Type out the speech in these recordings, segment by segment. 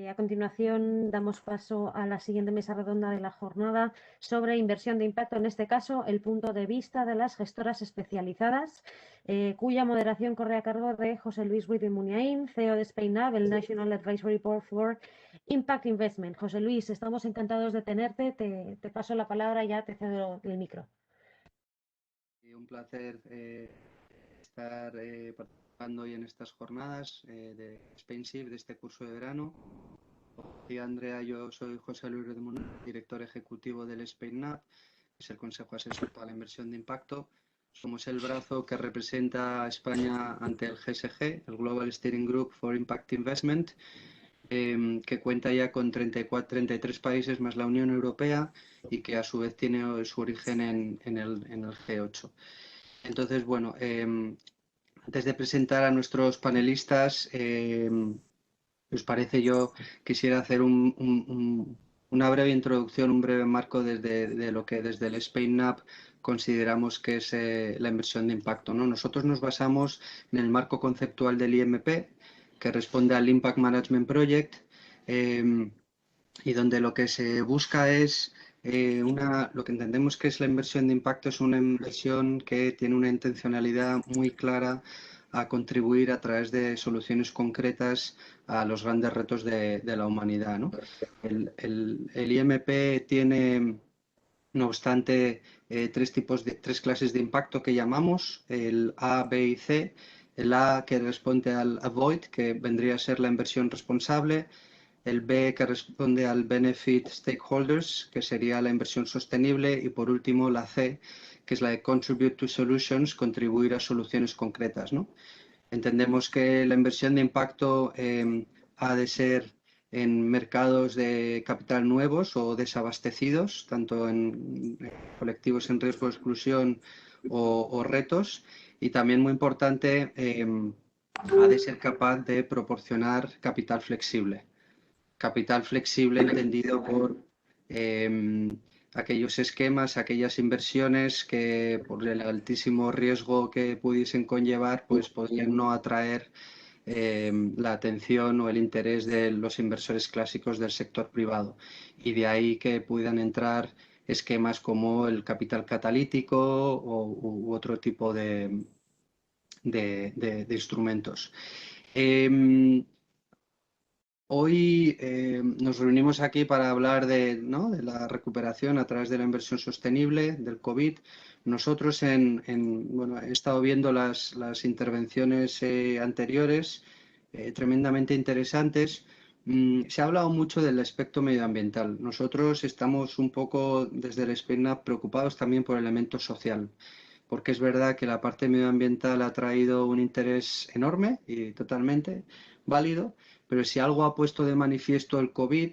A continuación, damos paso a la siguiente mesa redonda de la jornada sobre inversión de impacto, en este caso, el punto de vista de las gestoras especializadas, cuya moderación corre a cargo de José Luis Ruiz de Muniain, CEO de SpainUp, el National Advisory Board for Impact Investment. José Luis, estamos encantados de tenerte. Te paso la palabra y ya te cedo el micro. Un placer estar participando hoy en estas jornadas de SpainShift, de este curso de verano. Y Andrea, yo soy José Luis de Muñoz, director ejecutivo del SpainUp, que es el Consejo Asesor para la Inversión de Impacto. Somos el brazo que representa a España ante el GSG, el Global Steering Group for Impact Investment, que cuenta ya con 33 países más la Unión Europea y que a su vez tiene su origen en el G8. Entonces, bueno, antes de presentar a nuestros panelistas, ¿os parece? Yo quisiera hacer una breve introducción, un breve marco de lo que desde el SpainUp consideramos que es la inversión de impacto, ¿no? Nosotros nos basamos en el marco conceptual del IMP, que responde al Impact Management Project, y donde lo que se busca es lo que entendemos que es la inversión de impacto es una inversión que tiene una intencionalidad muy clara a contribuir a través de soluciones concretas a los grandes retos de la humanidad, ¿no? El IMP tiene, no obstante, tres clases de impacto que llamamos, el A, B y C. El A, que responde al Avoid, que vendría a ser la inversión responsable; el B, que responde al Benefit Stakeholders, que sería la inversión sostenible; y por último la C, que es la de Contribute to Solutions, contribuir a soluciones concretas, ¿no? Entendemos que la inversión de impacto ha de ser en mercados de capital nuevos o desabastecidos, tanto en colectivos en riesgo de exclusión o retos, y también muy importante, ha de ser capaz de proporcionar capital flexible. Capital flexible entendido por aquellos esquemas, aquellas inversiones que por el altísimo riesgo que pudiesen conllevar, pues podrían no atraer la atención o el interés de los inversores clásicos del sector privado. Y de ahí que puedan entrar esquemas como el capital catalítico u otro tipo de instrumentos. Hoy nos reunimos aquí para hablar ¿no?, de la recuperación a través de la inversión sostenible del COVID. Nosotros bueno, he estado viendo las intervenciones anteriores, tremendamente interesantes. Se ha hablado mucho del aspecto medioambiental. Nosotros estamos un poco desde el SpainUp preocupados también por el elemento social, porque es verdad que la parte medioambiental ha traído un interés enorme y totalmente válido, pero si algo ha puesto de manifiesto el COVID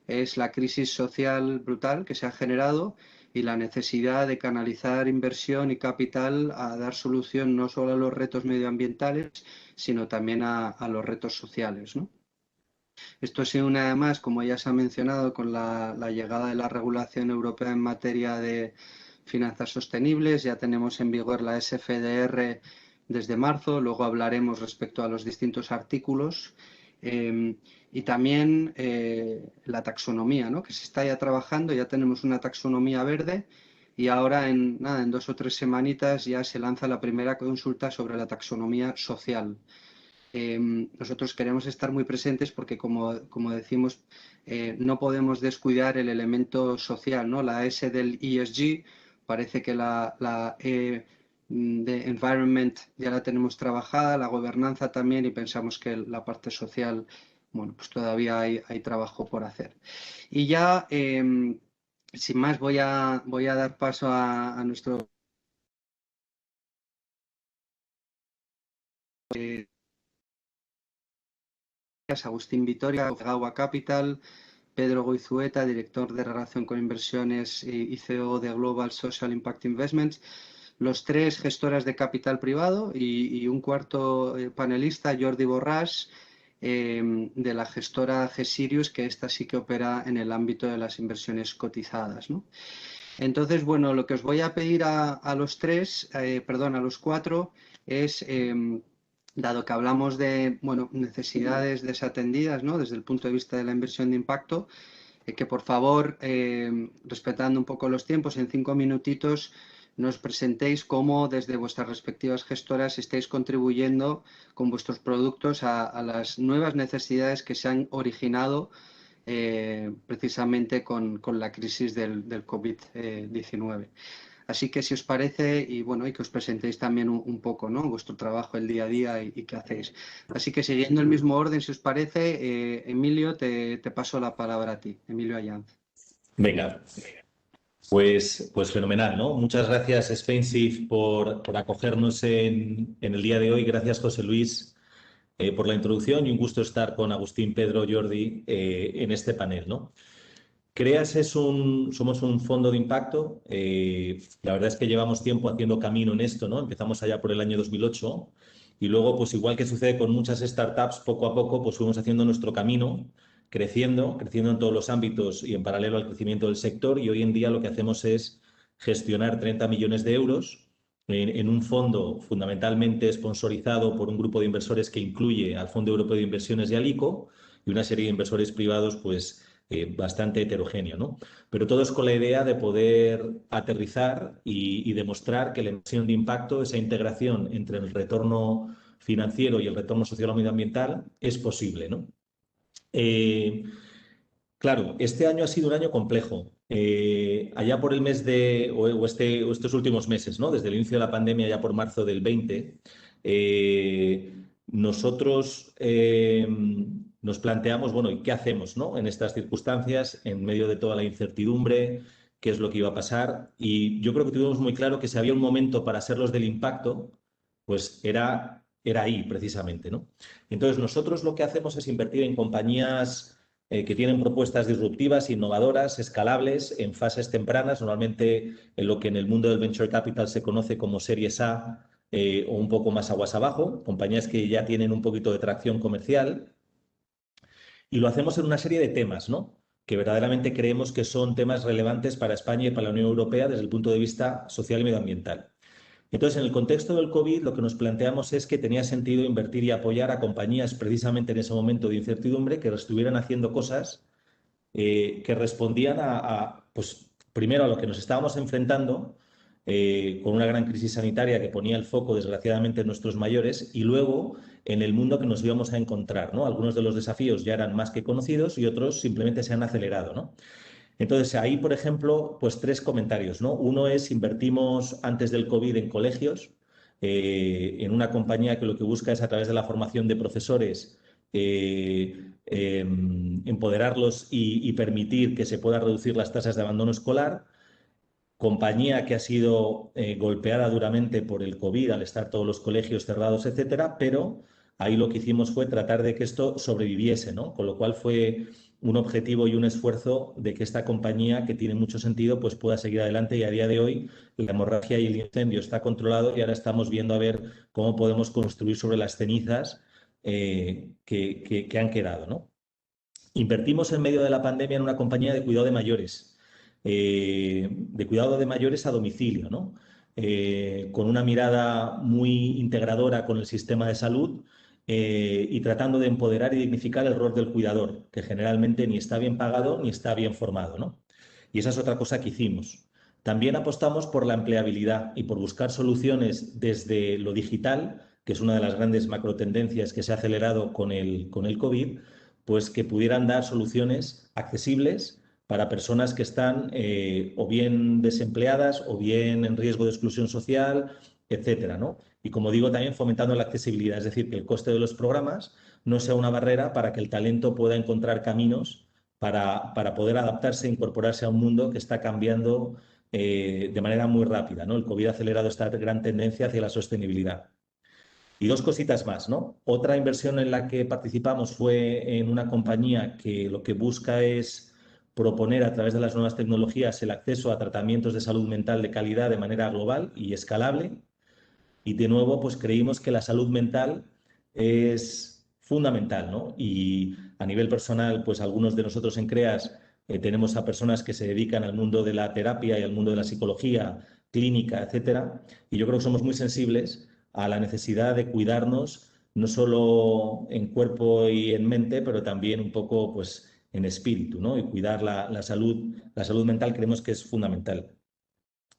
es la crisis social brutal que se ha generado y la necesidad de canalizar inversión y capital a dar solución no solo a los retos medioambientales, sino también a los retos sociales, ¿no? Esto se une además, como ya se ha mencionado, con la llegada de la regulación europea en materia de finanzas sostenibles. Ya tenemos en vigor la SFDR desde marzo, luego hablaremos respecto a los distintos artículos. Y también la taxonomía, ¿no?, que se está ya trabajando, ya tenemos una taxonomía verde y ahora en 2 o 3 semanitas ya se lanza la primera consulta sobre la taxonomía social. Nosotros queremos estar muy presentes porque, como decimos, no podemos descuidar el elemento social, ¿no? La S del ESG, parece que la E de Environment ya la tenemos trabajada, la gobernanza también, y pensamos que la parte social, bueno, pues todavía hay trabajo por hacer. Y ya, sin más, voy a dar paso a nuestro... Agustín Vitoria, Gaua Capital; Pedro Goizueta, director de Relación con Inversiones y CEO de Global Social Impact Investments; los tres gestoras de capital privado y un cuarto panelista, Jordi Borràs, de la gestora G-Sirius, que esta sí que opera en el ámbito de las inversiones cotizadas, ¿no? Entonces, bueno, lo que os voy a pedir a los tres, perdón, a los cuatro, es dado que hablamos de, bueno, necesidades desatendidas, ¿no? Desde el punto de vista de la inversión de impacto, que por favor, respetando un poco los tiempos, en 5 minutitos nos presentéis cómo desde vuestras respectivas gestoras estáis contribuyendo con vuestros productos a las nuevas necesidades que se han originado precisamente con la crisis del COVID-19. Así que si os parece, y bueno, y que os presentéis también un poco, ¿no? Vuestro trabajo, el día a día y qué hacéis. Así que siguiendo el mismo orden, si os parece, Emilio, te paso la palabra a ti, Emilio Allanz. Venga, pues fenomenal, ¿no? Muchas gracias, Spensive, por acogernos en el día de hoy. Gracias, José Luis, por la introducción, y un gusto estar con Agustín, Pedro, Jordi en este panel, ¿no? CREAS somos un fondo de impacto. La verdad es que llevamos tiempo haciendo camino en esto, ¿no? Empezamos allá por el año 2008 y luego, pues igual que sucede con muchas startups, poco a poco pues fuimos haciendo nuestro camino, creciendo en todos los ámbitos y en paralelo al crecimiento del sector, y hoy en día lo que hacemos es gestionar 30 millones de euros en un fondo fundamentalmente sponsorizado por un grupo de inversores que incluye al Fondo Europeo de Inversiones y al ICO y una serie de inversores privados pues bastante heterogéneo, ¿no? Pero todo es con la idea de poder aterrizar y demostrar que la inversión de impacto, esa integración entre el retorno financiero y el retorno social o medioambiental, es posible, ¿no? Claro, este año ha sido un año complejo. Allá por el mes de, o estos últimos meses, ¿no? Desde el inicio de la pandemia, ya por marzo del 20, nosotros nos planteamos, bueno, ¿y qué hacemos, ¿no? En estas circunstancias, en medio de toda la incertidumbre, qué es lo que iba a pasar. Y yo creo que tuvimos muy claro que si había un momento para ser los del impacto, pues era ahí precisamente, ¿no? Entonces, nosotros lo que hacemos es invertir en compañías que tienen propuestas disruptivas, innovadoras, escalables, en fases tempranas, normalmente en lo que en el mundo del venture capital se conoce como series A o un poco más aguas abajo, compañías que ya tienen un poquito de tracción comercial. Y lo hacemos en una serie de temas, ¿no? Que verdaderamente creemos que son temas relevantes para España y para la Unión Europea desde el punto de vista social y medioambiental. Entonces, en el contexto del COVID, lo que nos planteamos es que tenía sentido invertir y apoyar a compañías precisamente en ese momento de incertidumbre que estuvieran haciendo cosas que respondían pues, primero a lo que nos estábamos enfrentando con una gran crisis sanitaria que ponía el foco, desgraciadamente, en nuestros mayores, y luego en el mundo que nos íbamos a encontrar, ¿no? Algunos de los desafíos ya eran más que conocidos y otros simplemente se han acelerado, ¿no? Entonces, ahí, por ejemplo, pues 3 comentarios, ¿no? Uno es, invertimos antes del COVID en colegios, en una compañía que lo que busca es, a través de la formación de profesores, empoderarlos y permitir que se puedan reducir las tasas de abandono escolar. Compañía que ha sido golpeada duramente por el COVID al estar todos los colegios cerrados, etcétera, pero ahí lo que hicimos fue tratar de que esto sobreviviese, ¿no? Con lo cual fue un objetivo y un esfuerzo de que esta compañía, que tiene mucho sentido, pues pueda seguir adelante, y a día de hoy la hemorragia y el incendio está controlado y ahora estamos viendo a ver cómo podemos construir sobre las cenizas que han quedado, ¿no? Invertimos en medio de la pandemia en una compañía de cuidado de mayores, a domicilio, ¿no? Con una mirada muy integradora con el sistema de salud y tratando de empoderar y dignificar el rol del cuidador, que generalmente ni está bien pagado ni está bien formado, ¿no? Y esa es otra cosa que hicimos. También apostamos por la empleabilidad y por buscar soluciones desde lo digital, que es una de las grandes macrotendencias que se ha acelerado con el COVID, pues que pudieran dar soluciones accesibles para personas que están o bien desempleadas o bien en riesgo de exclusión social, etcétera, ¿no? Y como digo, también fomentando la accesibilidad, es decir, que el coste de los programas no sea una barrera para que el talento pueda encontrar caminos para poder adaptarse e incorporarse a un mundo que está cambiando de manera muy rápida, ¿no? El COVID ha acelerado esta gran tendencia hacia la sostenibilidad. Y 2 cositas más, ¿no? Otra inversión en la que participamos fue en una compañía que lo que busca es proponer, a través de las nuevas tecnologías, el acceso a tratamientos de salud mental de calidad de manera global y escalable. Y de nuevo, pues creímos que la salud mental es fundamental, ¿no? Y a nivel personal, pues algunos de nosotros en CREAS tenemos a personas que se dedican al mundo de la terapia y al mundo de la psicología clínica, etcétera. Y yo creo que somos muy sensibles a la necesidad de cuidarnos no solo en cuerpo y en mente, pero también un poco pues, en espíritu, ¿no? Y cuidar la salud mental creemos que es fundamental.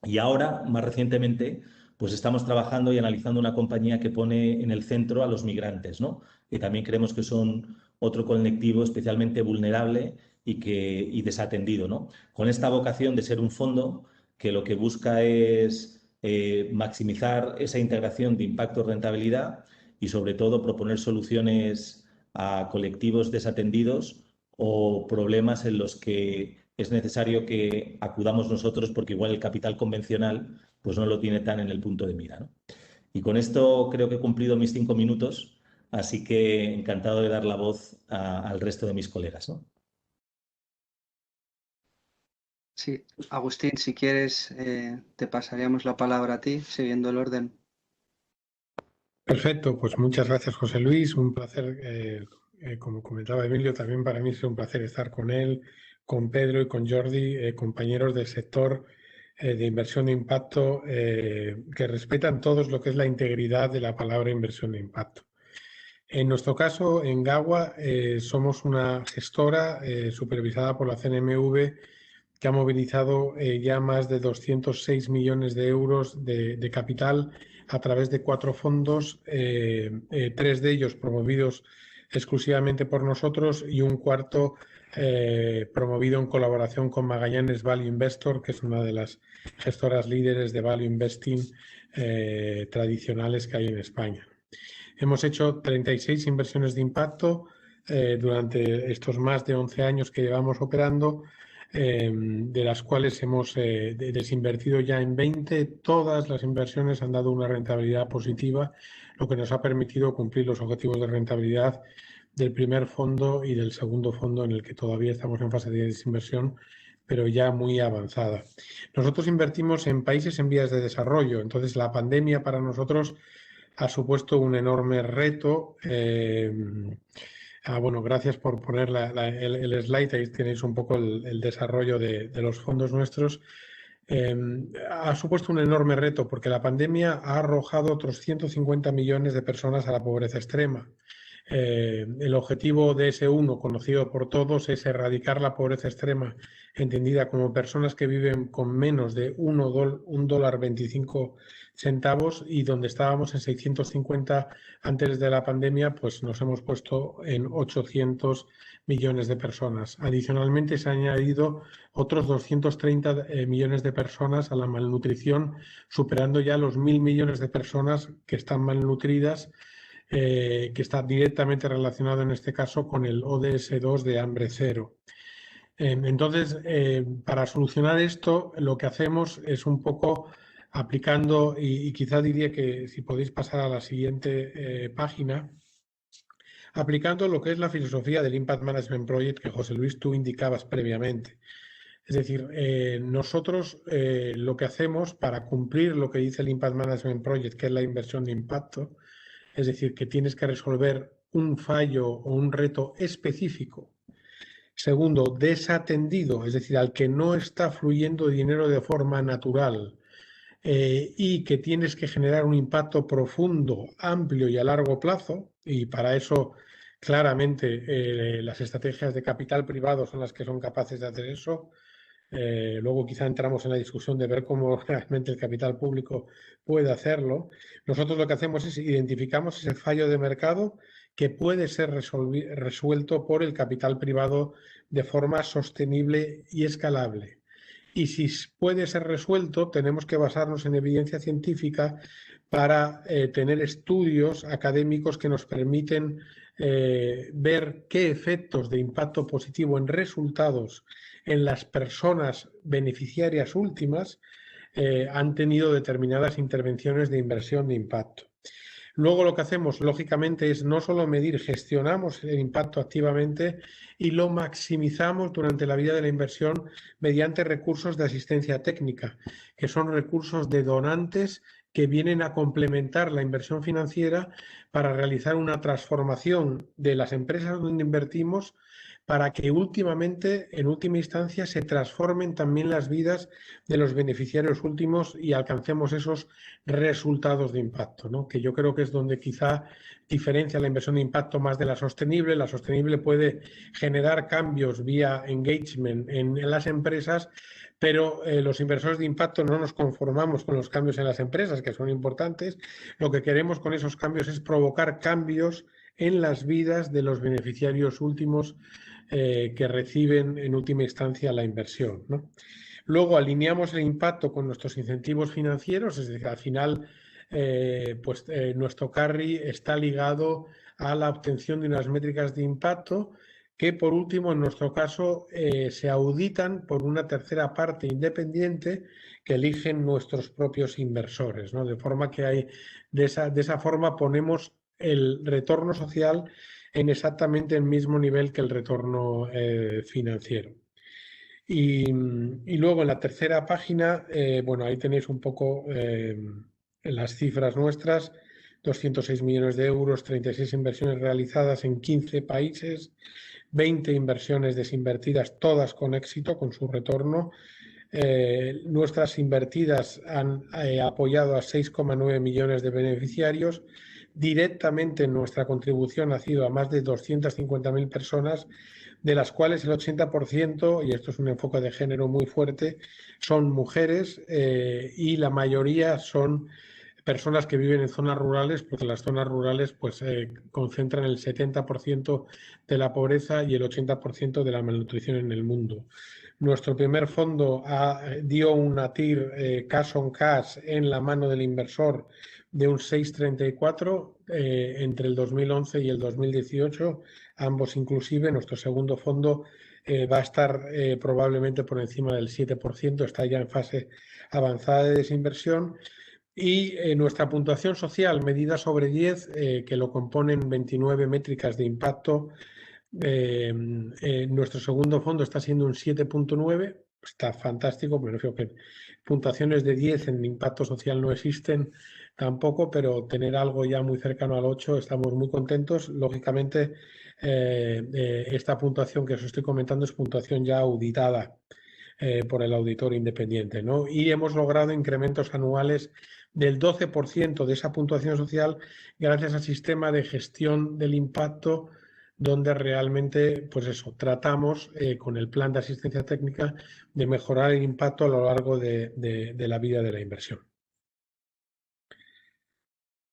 Y ahora, más recientemente, pues estamos trabajando y analizando una compañía que pone en el centro a los migrantes, ¿no? Que también creemos que son otro colectivo especialmente vulnerable y desatendido, ¿no? Con esta vocación de ser un fondo que lo que busca es maximizar esa integración de impacto-rentabilidad y sobre todo proponer soluciones a colectivos desatendidos o problemas en los que es necesario que acudamos nosotros porque igual el capital convencional pues no lo tiene tan en el punto de mira, ¿no? Y con esto creo que he cumplido mis 5 minutos, así que encantado de dar la voz al resto de mis colegas, ¿no? Sí, Agustín, si quieres, te pasaríamos la palabra a ti, siguiendo el orden. Perfecto, pues muchas gracias, José Luis. Un placer, como comentaba Emilio, también para mí es un placer estar con él, con Pedro y con Jordi, compañeros del sector de inversión de impacto, que respetan todos lo que es la integridad de la palabra inversión de impacto. En nuestro caso, en Gagua, somos una gestora supervisada por la CNMV que ha movilizado ya más de 206 millones de euros de capital a través de 4 fondos, 3 de ellos promovidos exclusivamente por nosotros y un cuarto promovido en colaboración con Magallanes Value Investor, que es una de las gestoras líderes de Value Investing tradicionales que hay en España. Hemos hecho 36 inversiones de impacto durante estos más de 11 años que llevamos operando, de las cuales hemos desinvertido ya en 20. Todas las inversiones han dado una rentabilidad positiva, lo que nos ha permitido cumplir los objetivos de rentabilidad del primer fondo y del segundo fondo, en el que todavía estamos en fase de desinversión, pero ya muy avanzada. Nosotros invertimos en países en vías de desarrollo, entonces la pandemia para nosotros ha supuesto un enorme reto. Bueno, gracias por poner el slide, ahí tenéis un poco el desarrollo de los fondos nuestros. Ha supuesto un enorme reto porque la pandemia ha arrojado otros 150 millones de personas a la pobreza extrema. El objetivo de DS1, conocido por todos, es erradicar la pobreza extrema, entendida como personas que viven con menos de $1.25, y donde estábamos en 650 antes de la pandemia, pues nos hemos puesto en 800 millones de personas. Adicionalmente, se han añadido otros 230 millones de personas a la malnutrición, superando ya los 1.000 millones de personas que están malnutridas, que está directamente relacionado en este caso con el ODS 2 de hambre cero. Entonces, para solucionar esto, lo que hacemos es un poco aplicando, y quizá diría que si podéis pasar a la siguiente página, aplicando lo que es la filosofía del Impact Management Project que José Luis tú indicabas previamente. Es decir, nosotros lo que hacemos para cumplir lo que dice el Impact Management Project, que es la inversión de impacto, es decir, que tienes que resolver un fallo o un reto específico. Segundo, desatendido, es decir, al que no está fluyendo dinero de forma natural, y que tienes que generar un impacto profundo, amplio y a largo plazo, y para eso claramente las estrategias de capital privado son las que son capaces de hacer eso. Luego quizá entramos en la discusión de ver cómo realmente el capital público puede hacerlo. Nosotros lo que hacemos es identificamos ese fallo de mercado que puede ser resuelto por el capital privado de forma sostenible y escalable. Y si puede ser resuelto, tenemos que basarnos en evidencia científica para tener estudios académicos que nos permiten ver qué efectos de impacto positivo en resultados en las personas beneficiarias últimas han tenido determinadas intervenciones de inversión de impacto. Luego lo que hacemos, lógicamente, es no solo medir, gestionamos el impacto activamente y lo maximizamos durante la vida de la inversión mediante recursos de asistencia técnica, que son recursos de donantes que vienen a complementar la inversión financiera para realizar una transformación de las empresas donde invertimos para que últimamente, en última instancia, se transformen también las vidas de los beneficiarios últimos y alcancemos esos resultados de impacto, ¿no? Que yo creo que es donde quizá diferencia la inversión de impacto más de la sostenible. La sostenible puede generar cambios vía engagement en las empresas, pero los inversores de impacto no nos conformamos con los cambios en las empresas, que son importantes. Lo que queremos con esos cambios es provocar cambios en las vidas de los beneficiarios últimos que reciben en última instancia la inversión, ¿no? Luego alineamos el impacto con nuestros incentivos financieros, es decir, al final nuestro carry está ligado a la obtención de unas métricas de impacto que por último en nuestro caso se auditan por una tercera parte independiente que eligen nuestros propios inversores, ¿no? De forma que hay, de esa forma ponemos el retorno social en exactamente el mismo nivel que el retorno financiero. Y luego en la tercera página, bueno, ahí tenéis un poco las cifras nuestras, 206 millones de euros, 36 inversiones realizadas en 15 países, 20 inversiones desinvertidas, todas con éxito, con su retorno. Nuestras invertidas han apoyado a 6,9 millones de beneficiarios. Directamente nuestra contribución ha sido a más de 250.000 personas, de las cuales el 80%, y esto es un enfoque de género muy fuerte, son mujeres y la mayoría son personas que viven en zonas rurales, porque las zonas rurales pues, concentran el 70% de la pobreza y el 80% de la malnutrición en el mundo. Nuestro primer fondo dio una TIR cash on cash en la mano del inversor de un 6,34 entre el 2011 y el 2018, ambos inclusive. Nuestro segundo fondo va a estar probablemente por encima del 7%, está ya en fase avanzada de desinversión. Y nuestra puntuación social, medida sobre 10, que lo componen 29 métricas de impacto. Nuestro segundo fondo está siendo un 7,9, está fantástico, me refiero que puntuaciones de 10 en impacto social no existen tampoco, pero tener algo ya muy cercano al 8 estamos muy contentos. Lógicamente, esta puntuación que os estoy comentando es puntuación ya auditada por el auditor independiente, ¿no? Y hemos logrado incrementos anuales del 12% de esa puntuación social gracias al sistema de gestión del impacto, donde realmente, pues eso, tratamos con el plan de asistencia técnica de mejorar el impacto a lo largo de la vida de la inversión.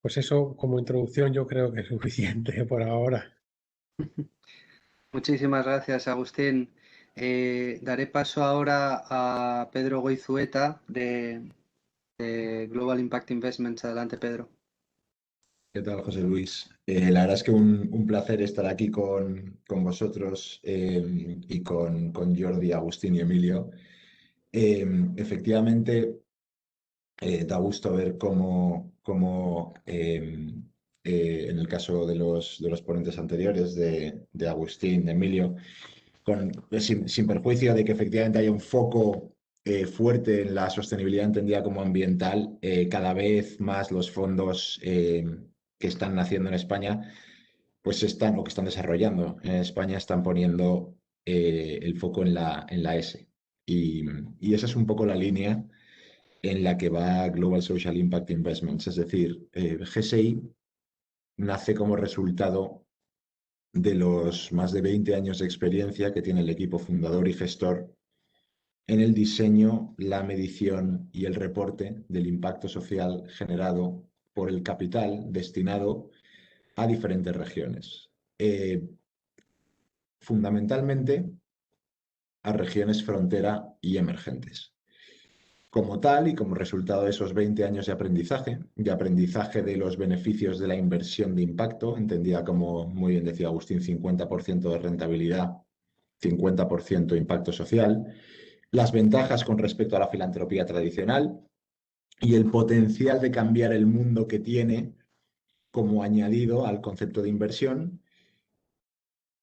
Pues eso, como introducción, yo creo que es suficiente por ahora. Muchísimas gracias, Agustín. Daré paso ahora a Pedro Goizueta de Global Impact Investments. Adelante, Pedro. ¿Qué tal, José Luis? La verdad es que un placer estar aquí con vosotros y con Jordi, Agustín y Emilio. Efectivamente, da gusto ver cómo en el caso de los ponentes anteriores, de Agustín, de Emilio, sin perjuicio de que efectivamente haya un foco fuerte en la sostenibilidad entendida como ambiental, cada vez más los fondos que están naciendo en España, pues que están desarrollando en España, están poniendo el foco en la S. Y esa es un poco la línea en la que va Global Social Impact Investments. Es decir, GSI nace como resultado de los más de 20 años de experiencia que tiene el equipo fundador y gestor en el diseño, la medición y el reporte del impacto social generado por el capital destinado a diferentes regiones. Fundamentalmente a regiones frontera y emergentes. Como tal, y como resultado de esos 20 años de aprendizaje de los beneficios de la inversión de impacto, entendida como, muy bien decía Agustín, 50% de rentabilidad, 50% impacto social, las ventajas con respecto a la filantropía tradicional y el potencial de cambiar el mundo que tiene como añadido al concepto de inversión,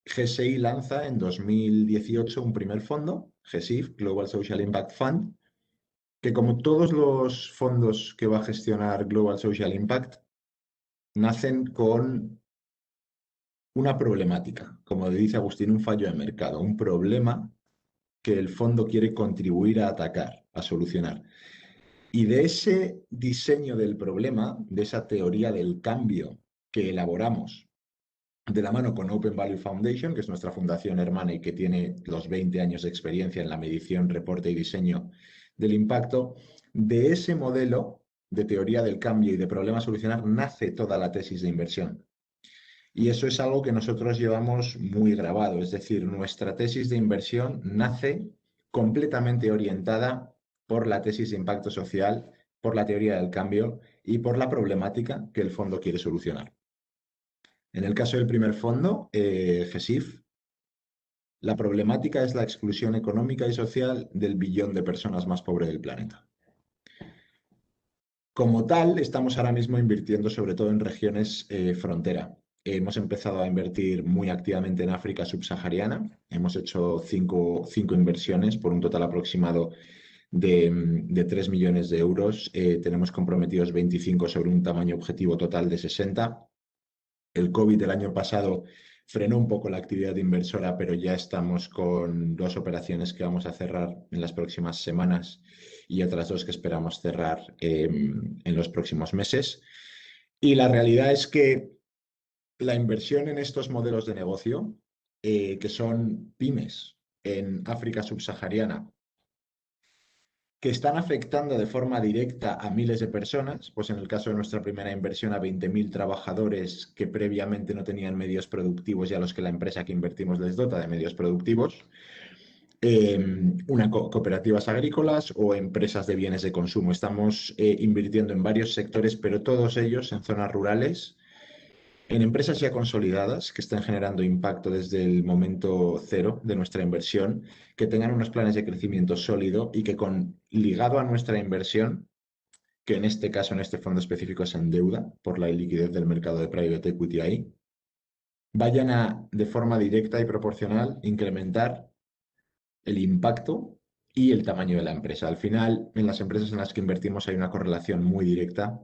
GSI lanza en 2018 un primer fondo, GSIF, Global Social Impact Fund, que como todos los fondos que va a gestionar Global Social Impact, nacen con una problemática, como dice Agustín, un fallo de mercado, un problema que el fondo quiere contribuir a atacar, a solucionar. Y de ese diseño del problema, de esa teoría del cambio que elaboramos de la mano con Open Value Foundation, que es nuestra fundación hermana y que tiene los 20 años de experiencia en la medición, reporte y diseño del impacto, de ese modelo de teoría del cambio y de problema a solucionar nace toda la tesis de inversión. Y eso es algo que nosotros llevamos muy grabado, es decir, nuestra tesis de inversión nace completamente orientada por la tesis de impacto social, por la teoría del cambio y por la problemática que el fondo quiere solucionar. En el caso del primer fondo, GESIF, la problemática es la exclusión económica y social del billón de personas más pobres del planeta. Como tal, estamos ahora mismo invirtiendo sobre todo en regiones frontera. Hemos empezado a invertir muy activamente en África subsahariana. Hemos hecho cinco inversiones por un total aproximado de 3 millones de euros. Tenemos comprometidos 25 sobre un tamaño objetivo total de 60. El COVID del año pasado frenó un poco la actividad inversora, pero ya estamos con 2 operaciones que vamos a cerrar en las próximas semanas y otras 2 que esperamos cerrar en los próximos meses. Y la realidad es que la inversión en estos modelos de negocio, que son pymes en África subsahariana, que están afectando de forma directa a miles de personas, pues en el caso de nuestra primera inversión a 20.000 trabajadores que previamente no tenían medios productivos y a los que la empresa que invertimos les dota de medios productivos, cooperativas agrícolas o empresas de bienes de consumo. Estamos invirtiendo en varios sectores, pero todos ellos en zonas rurales, en empresas ya consolidadas que están generando impacto desde el momento cero de nuestra inversión, que tengan unos planes de crecimiento sólido y que ligado a nuestra inversión, que en este caso, en este fondo específico, es en deuda por la liquidez del mercado de private equity ahí, vayan a, de forma directa y proporcional, incrementar el impacto y el tamaño de la empresa. Al final, en las empresas en las que invertimos hay una correlación muy directa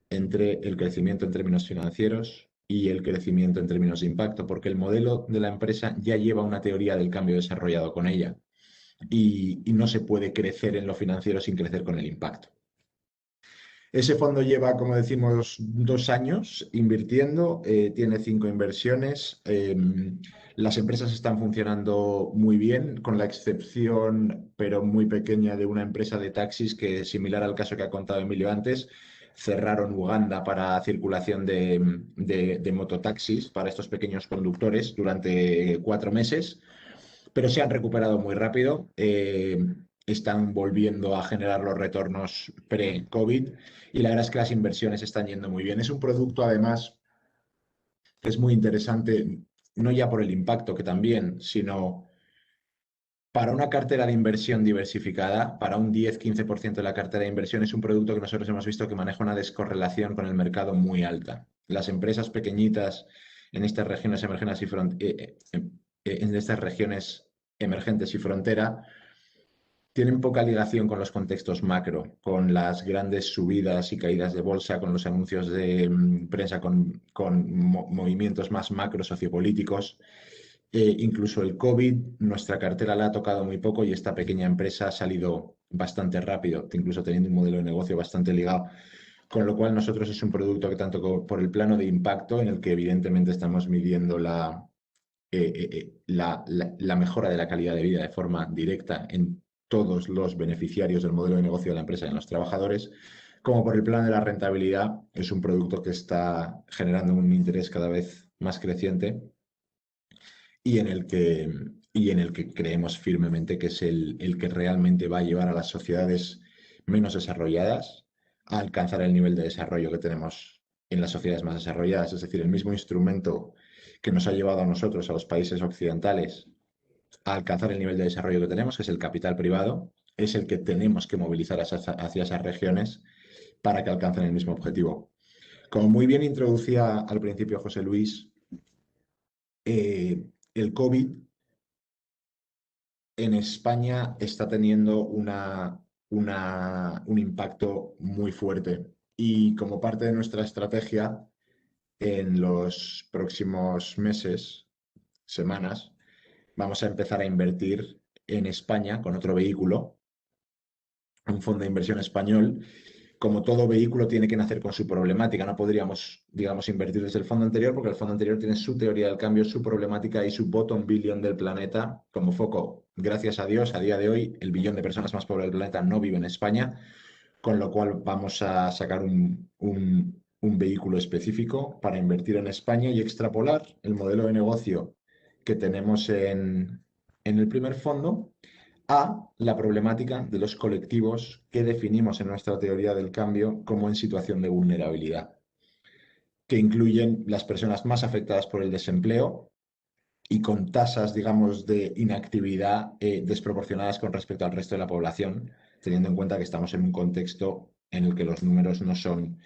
entre el crecimiento en términos financieros y el crecimiento en términos de impacto, porque el modelo de la empresa ya lleva una teoría del cambio desarrollado con ella y no se puede crecer en lo financiero sin crecer con el impacto. Ese fondo lleva, como decimos, 2 años invirtiendo, tiene 5 inversiones. Las empresas están funcionando muy bien, con la excepción, pero muy pequeña, de una empresa de taxis que, similar al caso que ha contado Emilio antes, cerraron Uganda para circulación de mototaxis para estos pequeños conductores durante 4 meses, pero se han recuperado muy rápido. Están volviendo a generar los retornos pre-COVID y la verdad es que las inversiones están yendo muy bien. Es un producto, además, que es muy interesante, no ya por el impacto, que también, sino para una cartera de inversión diversificada, para un 10-15% de la cartera de inversión, es un producto que nosotros hemos visto que maneja una descorrelación con el mercado muy alta. Las empresas pequeñitas en estas regiones en estas regiones emergentes y frontera tienen poca ligación con los contextos macro, con las grandes subidas y caídas de bolsa, con los anuncios de prensa, con movimientos más macro sociopolíticos. Incluso el COVID, nuestra cartera la ha tocado muy poco y esta pequeña empresa ha salido bastante rápido, incluso teniendo un modelo de negocio bastante ligado. Con lo cual, nosotros es un producto que tanto por el plano de impacto, en el que evidentemente estamos midiendo la mejora de la calidad de vida de forma directa en todos los beneficiarios del modelo de negocio de la empresa y en los trabajadores, como por el plano de la rentabilidad, es un producto que está generando un interés cada vez más creciente y en el que creemos firmemente que es el que realmente va a llevar a las sociedades menos desarrolladas a alcanzar el nivel de desarrollo que tenemos en las sociedades más desarrolladas. Es decir, el mismo instrumento que nos ha llevado a nosotros, a los países occidentales, a alcanzar el nivel de desarrollo que tenemos, que es el capital privado, es el que tenemos que movilizar hacia esas regiones para que alcancen el mismo objetivo. Como muy bien introducía al principio José Luis, el COVID en España está teniendo un impacto muy fuerte y como parte de nuestra estrategia en los próximos meses, semanas, vamos a empezar a invertir en España con otro vehículo, un fondo de inversión español. Como todo vehículo tiene que nacer con su problemática, no podríamos, digamos, invertir desde el fondo anterior porque el fondo anterior tiene su teoría del cambio, su problemática y su bottom billion del planeta como foco. Gracias a Dios, a día de hoy, el billón de personas más pobres del planeta no vive en España, con lo cual vamos a sacar un vehículo específico para invertir en España y extrapolar el modelo de negocio que tenemos en el primer fondo a la problemática de los colectivos que definimos en nuestra teoría del cambio como en situación de vulnerabilidad, que incluyen las personas más afectadas por el desempleo y con tasas, digamos, de inactividad desproporcionadas con respecto al resto de la población, teniendo en cuenta que estamos en un contexto en el que los números no son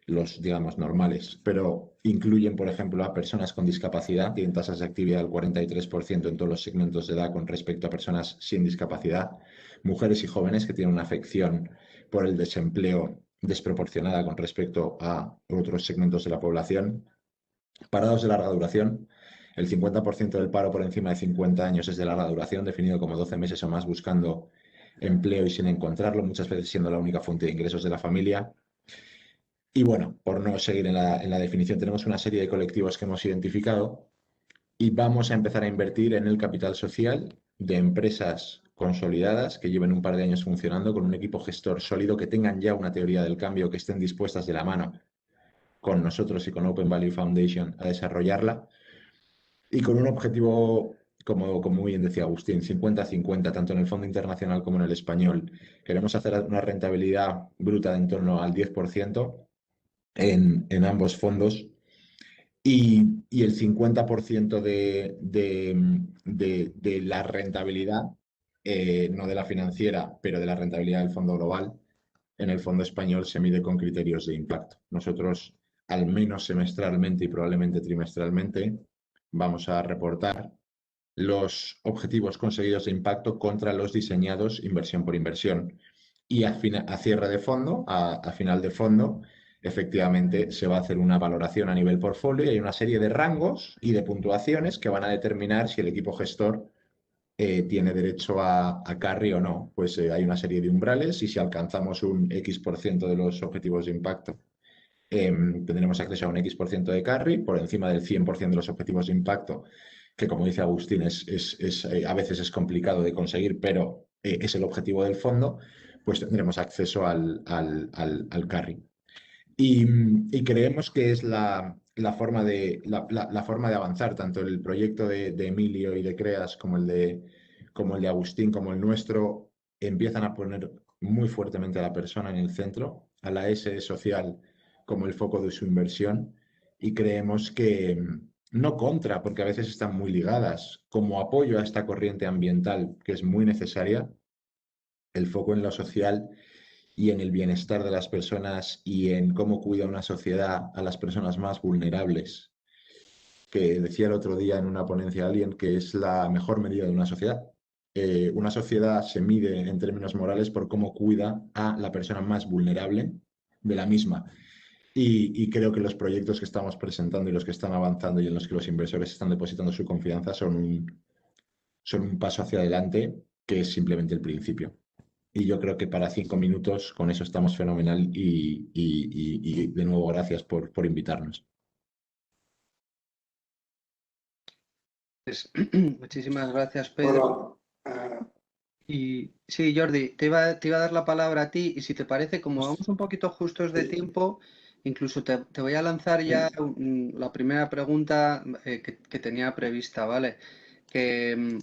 los, digamos, normales, pero incluyen, por ejemplo, a personas con discapacidad, tienen tasas de actividad del 43% en todos los segmentos de edad con respecto a personas sin discapacidad, mujeres y jóvenes que tienen una afección por el desempleo desproporcionada con respecto a otros segmentos de la población, parados de larga duración. El 50% del paro por encima de 50 años es de larga duración, definido como 12 meses o más buscando empleo y sin encontrarlo, muchas veces siendo la única fuente de ingresos de la familia. Y bueno, por no seguir en la definición, tenemos una serie de colectivos que hemos identificado y vamos a empezar a invertir en el capital social de empresas consolidadas que lleven un par de años funcionando con un equipo gestor sólido, que tengan ya una teoría del cambio, que estén dispuestas de la mano con nosotros y con Open Value Foundation a desarrollarla y con un objetivo, como bien decía Agustín, 50-50, tanto en el fondo internacional como en el español. Queremos hacer una rentabilidad bruta de en torno al 10%. En ambos fondos y el 50% de la rentabilidad, no de la financiera, pero de la rentabilidad del fondo global, en el fondo español se mide con criterios de impacto. Nosotros, al menos semestralmente y probablemente trimestralmente, vamos a reportar los objetivos conseguidos de impacto contra los diseñados inversión por inversión. Y a cierre de fondo, a final de fondo, efectivamente se va a hacer una valoración a nivel portfolio y hay una serie de rangos y de puntuaciones que van a determinar si el equipo gestor tiene derecho a carry o no. Pues hay una serie de umbrales y si alcanzamos un X% de los objetivos de impacto, tendremos acceso a un X% de carry, por encima del 100% de los objetivos de impacto, que como dice Agustín, a veces es complicado de conseguir, pero es el objetivo del fondo, pues tendremos acceso al carry. Y creemos que es la forma de avanzar, tanto el proyecto de Emilio y de Creas como el de Agustín, como el nuestro, empiezan a poner muy fuertemente a la persona en el centro, a la S social como el foco de su inversión, y creemos que no contra, porque a veces están muy ligadas, como apoyo a esta corriente ambiental que es muy necesaria, el foco en lo social y en el bienestar de las personas y en cómo cuida una sociedad a las personas más vulnerables, que decía el otro día en una ponencia alguien que es la mejor medida de una sociedad. Una sociedad se mide en términos morales por cómo cuida a la persona más vulnerable de la misma. Y creo que los proyectos que estamos presentando y los que están avanzando y en los que los inversores están depositando su confianza son un paso hacia adelante que es simplemente el principio. Y yo creo que para 5 minutos con eso estamos fenomenal y de nuevo gracias por invitarnos. Pues, muchísimas gracias, Pedro. Y sí, Jordi, te iba a dar la palabra a ti y si te parece, como vamos un poquito justos de tiempo, incluso te voy a lanzar ya la primera pregunta que tenía prevista, ¿vale? Que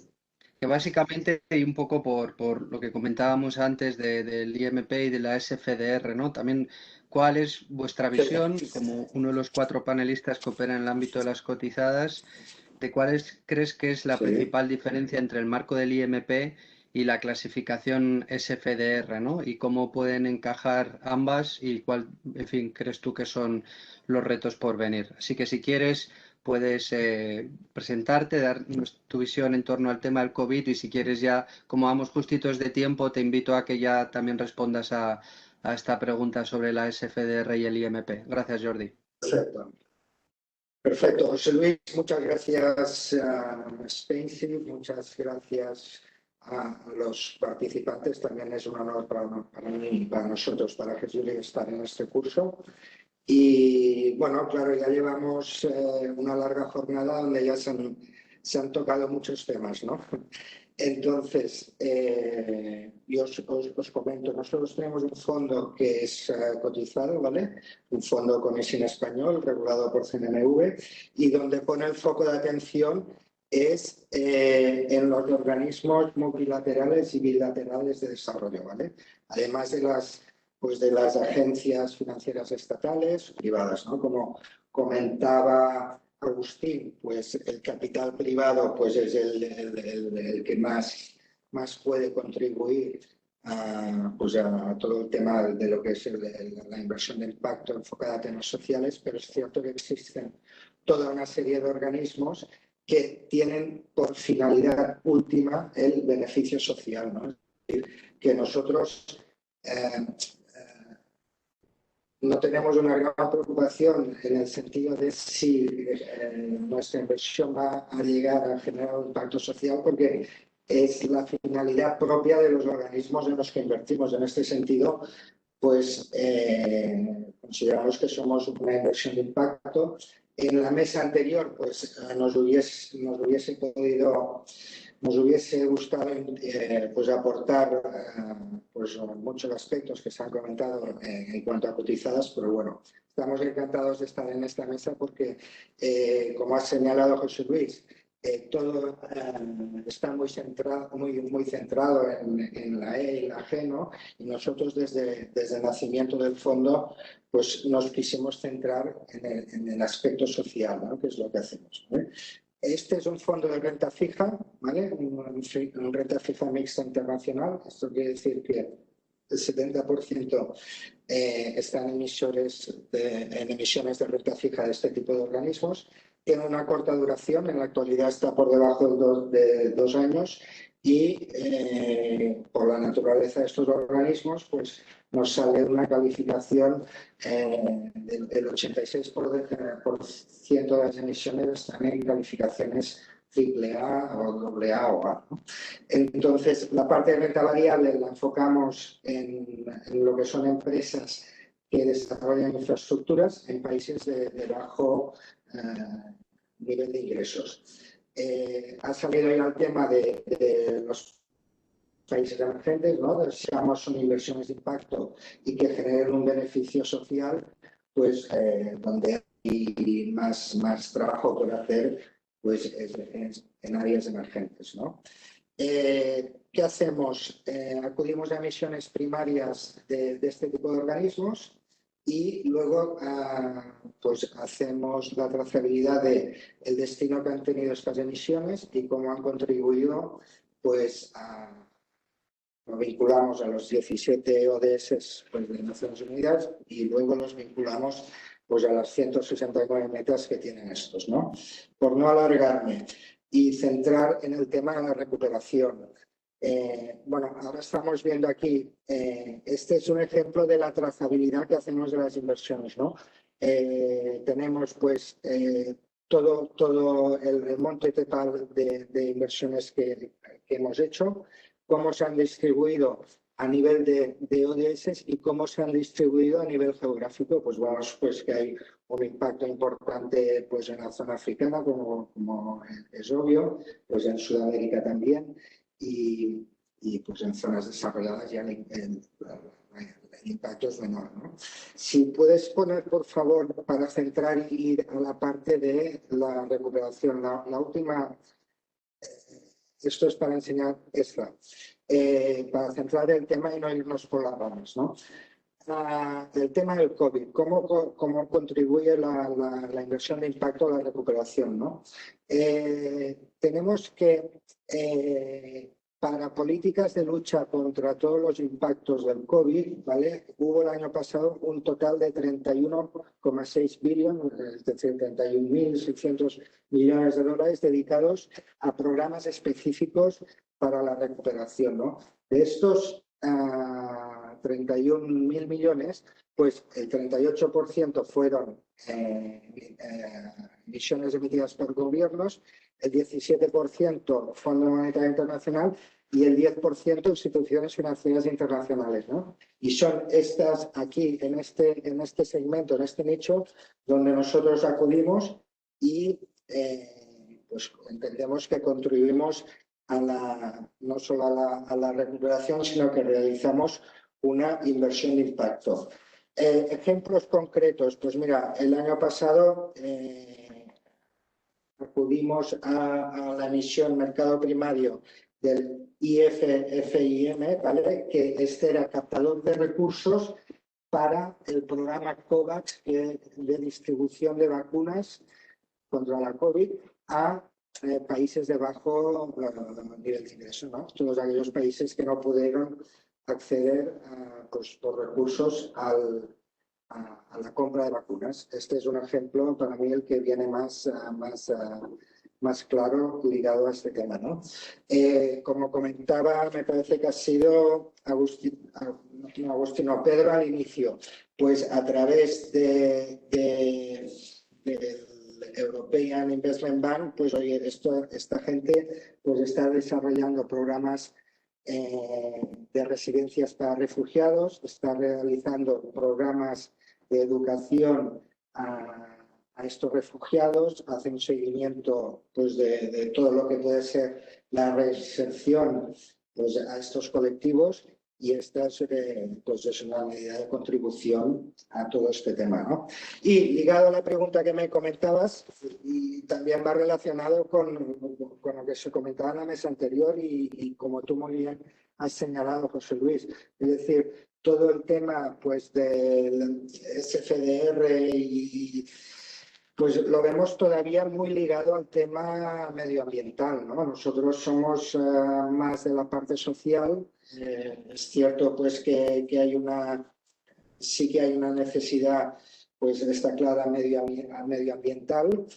básicamente, y un poco por lo que comentábamos antes del IMP y de la SFDR, ¿no? También, ¿cuál es vuestra visión como uno de los 4 panelistas que opera en el ámbito de las cotizadas? ¿De cuál crees que es la principal diferencia entre el marco del IMP y la clasificación SFDR, ¿no? Y cómo pueden encajar ambas y cuál, en fin, crees tú que son los retos por venir? Así que si quieres puedes presentarte, dar tu visión en torno al tema del COVID y si quieres ya, como vamos justitos de tiempo, te invito a que ya también respondas a esta pregunta sobre la SFDR y el IMP. Gracias, Jordi. Perfecto. Perfecto, José Luis, muchas gracias a Spainship, muchas gracias a los participantes. También es un honor para mí y para nosotros, para Jesús, estar en este curso. Y bueno, claro, ya llevamos una larga jornada donde ya se han tocado muchos temas, ¿no? Entonces, yo os comento, nosotros tenemos un fondo que es cotizado, ¿vale? Un fondo con ISIN español, regulado por CNMV, y donde pone el foco de atención es en los organismos multilaterales y bilaterales de desarrollo, ¿vale? Además de las agencias financieras estatales, privadas, ¿no? Como comentaba Agustín, pues el capital privado pues es el que más puede contribuir a todo el tema de lo que es la inversión de impacto enfocada a temas sociales, pero es cierto que existen toda una serie de organismos que tienen por finalidad última el beneficio social, ¿no? Es decir, que nosotros no tenemos una gran preocupación en el sentido de si nuestra inversión va a llegar a generar un impacto social, porque es la finalidad propia de los organismos en los que invertimos. En este sentido, pues consideramos que somos una inversión de impacto. En la mesa anterior, pues nos hubiese gustado pues aportar pues muchos aspectos que se han comentado en cuanto a cotizadas, pero bueno, estamos encantados de estar en esta mesa porque, como ha señalado José Luis, todo está muy centrado en la E y la G, ¿no? Y nosotros desde el nacimiento del fondo pues nos quisimos centrar en el aspecto social, ¿no? Que es lo que hacemos, ¿vale? Este es un fondo de renta fija, ¿vale? Un renta fija mixta internacional. Esto quiere decir que el 70% están en emisiones de renta fija de este tipo de organismos. Tiene una corta duración, en la actualidad está por debajo de 2 años y por la naturaleza de estos organismos pues nos sale una calificación del 86% de las emisiones están en calificaciones AAA o AA o A, ¿no? Entonces, la parte de renta variable la enfocamos en lo que son empresas que desarrollan infraestructuras en países de bajo nivel de ingresos. Ha salido ya el tema de los países emergentes, ¿no? Son inversiones de impacto y que generen un beneficio social, pues donde hay más trabajo por hacer, pues en áreas emergentes, ¿no? ¿Qué hacemos? Acudimos a emisiones primarias de este tipo de organismos y luego pues hacemos la trazabilidad del destino que han tenido estas emisiones y cómo han contribuido pues lo vinculamos a los 17 ODS pues, de Naciones Unidas y luego los vinculamos pues, a las 169 metas que tienen estos, ¿no? Por no alargarme y centrar en el tema de la recuperación. Bueno, ahora estamos viendo aquí, este es un ejemplo de la trazabilidad que hacemos de las inversiones, ¿no? Tenemos pues todo el monte total de inversiones que hemos hecho, cómo se han distribuido a nivel de ODS y cómo se han distribuido a nivel geográfico. Pues vamos, pues que hay un impacto importante pues en la zona africana, como es obvio, pues en Sudamérica también y pues en zonas desarrolladas ya el impacto es menor, ¿no? Si puedes poner, por favor, para centrar y ir a la parte de la recuperación, la última. Esto es para enseñar esta, para centrar el tema y no irnos por las ramas, ¿no? El tema del COVID, cómo contribuye la inversión de impacto a la recuperación, ¿no? Tenemos que, para políticas de lucha contra todos los impactos del COVID, ¿vale? Hubo el año pasado un total de 31,6 billones, es decir, 31.600 millones de dólares dedicados a programas específicos para la recuperación, ¿no? De estos 31.000 millones, pues el 38% fueron emisiones emitidas por gobiernos, el 17% Fondo Monetario Internacional y el 10% instituciones financieras internacionales, ¿no? Y son estas aquí, en este segmento, en este nicho, donde nosotros acudimos y pues entendemos que contribuimos no solo a la recuperación, sino que realizamos una inversión de impacto. Ejemplos concretos, pues mira, el año pasado acudimos a la emisión mercado primario del IFFIM, ¿vale? Que este era captador de recursos para el programa COVAX de distribución de vacunas contra la COVID a países de bajo nivel de ingreso, ¿no? Todos aquellos países que no pudieron acceder pues, por recursos a la compra de vacunas. Este es un ejemplo para mí el que viene más claro ligado a este tema, ¿no? Como comentaba, me parece que ha sido Pedro al inicio, pues a través del European Investment Bank, pues oye, esta gente pues está desarrollando programas de residencias para refugiados, está realizando programas de educación a estos refugiados, hace un seguimiento pues, de todo lo que puede ser la reinserción pues, a estos colectivos y esta pues, es una medida de contribución a todo este tema, ¿no? Y ligado a la pregunta que me comentabas, y también va relacionado con lo que se comentaba en la mesa anterior y como tú muy bien has señalado, José Luis, es decir, todo el tema pues, del SFDR y pues lo vemos todavía muy ligado al tema medioambiental, ¿no? Nosotros somos más de la parte social. Es cierto pues que sí que hay una necesidad, pues está clara medioambiental,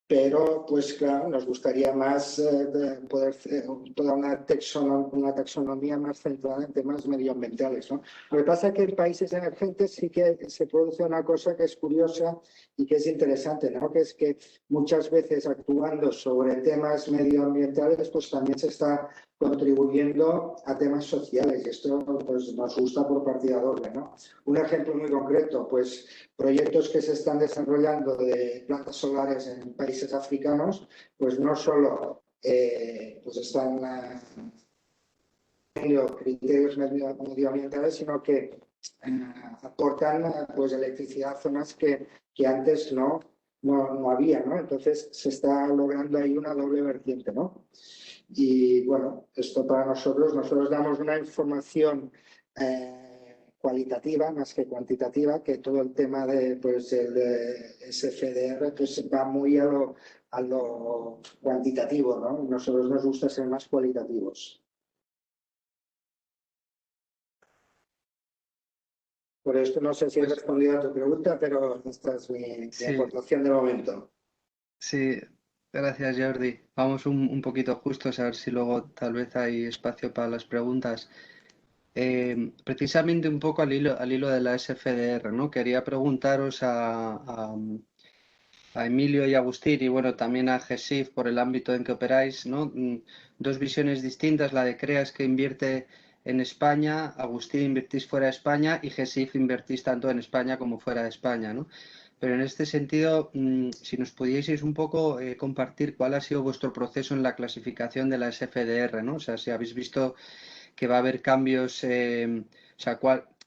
pero pues claro, nos gustaría más poder toda una taxonomía más centrada en temas medioambientales, ¿no? Lo que pasa es que en países emergentes sí que se produce una cosa que es curiosa y que es interesante, ¿no? Que es que muchas veces actuando sobre temas medioambientales, pues también se está contribuyendo a temas sociales y esto pues, nos gusta por partida doble, ¿no? Un ejemplo muy concreto, pues proyectos que se están desarrollando de plantas solares en países africanos, pues no solo pues están criterios medioambientales, sino que aportan pues electricidad a zonas que antes no había, ¿no? Entonces se está logrando ahí una doble vertiente, ¿no? Y bueno, esto para nosotros damos una información cualitativa más que cuantitativa, que todo el tema de pues el SFDR pues va muy a lo cuantitativo, ¿no? Nosotros nos gusta ser más cualitativos. Por esto no sé si he respondido a tu pregunta, pero esta es mi aportación de momento. Sí, gracias Jordi. Vamos un poquito justos a ver si luego tal vez hay espacio para las preguntas. Precisamente un poco al hilo de la SFDR, ¿no? Quería preguntaros a Emilio y Agustín y bueno, también a GESIF por el ámbito en que operáis, ¿no? Dos visiones distintas, la de CREAS que invierte en España, Agustín invertís fuera de España y GESIF invertís tanto en España como fuera de España, ¿no? Pero en este sentido, si nos pudieseis un poco compartir cuál ha sido vuestro proceso en la clasificación de la SFDR, ¿no? O sea, si habéis visto que va a haber cambios, o sea,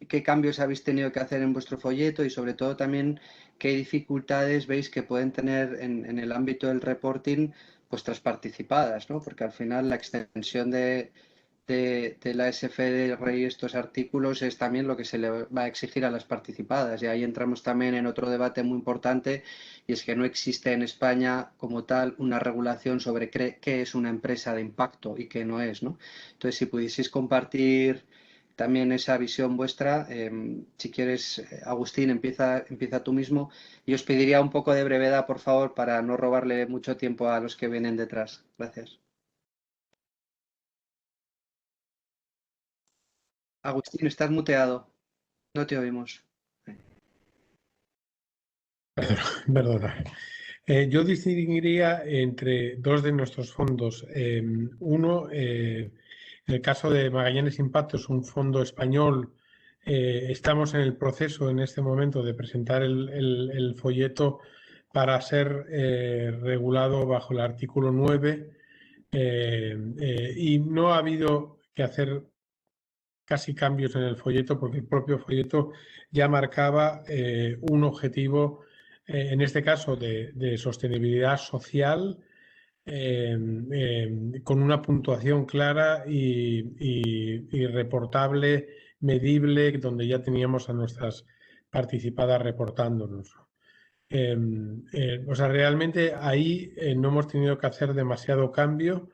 qué cambios habéis tenido que hacer en vuestro folleto y sobre todo también qué dificultades veis que pueden tener en el ámbito del reporting vuestras participadas, ¿no? Porque al final la extensión de la SFDR y estos artículos es también lo que se le va a exigir a las participadas y ahí entramos también en otro debate muy importante y es que no existe en España como tal una regulación sobre qué es una empresa de impacto y qué no es, ¿no? Entonces, si pudieseis compartir también esa visión vuestra, si quieres, Agustín, empieza tú mismo y os pediría un poco de brevedad, por favor, para no robarle mucho tiempo a los que vienen detrás. Gracias. Agustín, estás muteado. No te oímos. Perdona. Yo distinguiría entre dos de nuestros fondos. Uno, en el caso de Magallanes Impacto, es un fondo español. Estamos en el proceso en este momento de presentar el folleto para ser regulado bajo el artículo 9 y no ha habido que hacer casi cambios en el folleto porque el propio folleto ya marcaba un objetivo, en este caso de sostenibilidad social, con una puntuación clara y reportable, medible, donde ya teníamos a nuestras participadas reportándonos. O sea, realmente ahí no hemos tenido que hacer demasiado cambio